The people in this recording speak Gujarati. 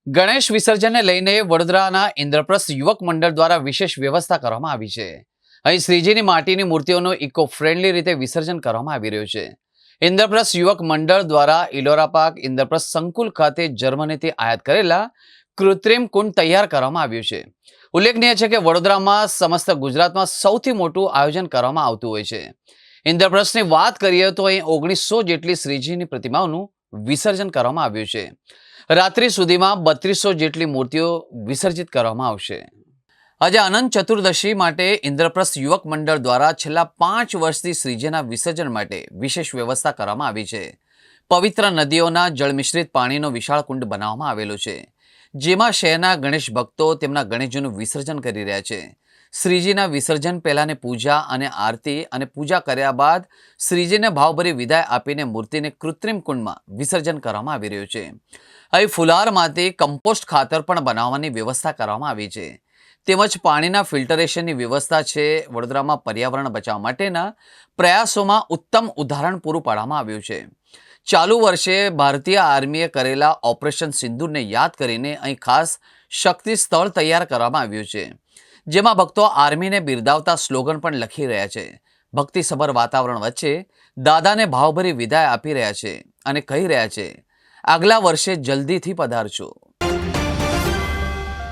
ગણેશ વિસર્જનને લઈને વડોદરાના ઇન્દ્રપ્રસ્થ યુવક મંડળ દ્વારા વિશેષ વ્યવસ્થા કરવામાં આવી છે. અહીં શ્રીજીની માટીની મૂર્તિઓનું ઇકો ફ્રેન્ડલી રીતે વિસર્જન કરવામાં આવી રહ્યું છે. ઇન્દ્રપ્રસ્થ યુવક મંડળ દ્વારા ઇલોરા પાર્ક ઇન્દ્રપ્રસ્થ સંકુલ ખાતે જર્મનીથી આયાત કરેલા કૃત્રિમ કુંડ તૈયાર કરવામાં આવ્યું છે. ઉલ્લેખનીય છે કે વડોદરામાં સમસ્ત ગુજરાતમાં સૌથી મોટું આયોજન કરવામાં આવતું હોય છે. ઇન્દ્રપ્રસ્થની વાત કરીએ તો અહીં 1900 જેટલી શ્રીજીની પ્રતિમાઓનું વિસર્જન કરવામાં આવ્યું છે. રાત્રિ સુધીમાં 3200 જેટલી મૂર્તિઓ વિસર્જિત કરવામાં આવશે. આજે અનંત ચતુર્દશી માટે ઇન્દ્રપ્રસ્થ યુવક મંડળ દ્વારા છેલ્લા 5 વર્ષથી શ્રીજીના વિસર્જન માટે વિશેષ વ્યવસ્થા કરવામાં આવી છે. પવિત્ર નદીઓના જળમિશ્રિત પાણીનો વિશાળ કુંડ બનાવવામાં આવેલો છે, જેમાં શહેરના ગણેશ ભક્તો તેમના ગણેશજીનું વિસર્જન કરી રહ્યા છે. શ્રીજીના વિસર્જન પહેલાંની પૂજા અને આરતી અને પૂજા કર્યા બાદ શ્રીજીને ભાવભરી વિદાય આપીને મૂર્તિને કૃત્રિમ કુંડમાં વિસર્જન કરવામાં આવી રહ્યું છે. અહીં ફુલારમાંથી કમ્પોસ્ટ ખાતર પણ બનાવવાની વ્યવસ્થા કરવામાં આવી છે, તેમજ પાણીના ફિલ્ટરેશનની વ્યવસ્થા છે. વડોદરામાં પર્યાવરણ બચાવવા માટેના પ્રયાસોમાં ઉત્તમ ઉદાહરણ પૂરું પાડવામાં આવ્યું છે. ચાલુ વર્ષે ભારતીય આર્મીએ કરેલા ઓપરેશન સિંદૂરને યાદ કરીને અહીં ખાસ શક્તિ સ્થળ તૈયાર કરવામાં આવ્યું છે, જેમાં ભક્તો આર્મીને બિરદાવતા સ્લોગન પણ લખી રહ્યા છે. ભક્તિસભર વાતાવરણ વચ્ચે દાદાને ભાવભરી વિદાય આપી રહ્યા છે અને કહી રહ્યા છે, આગલા વર્ષે જલ્દીથી પધારજો.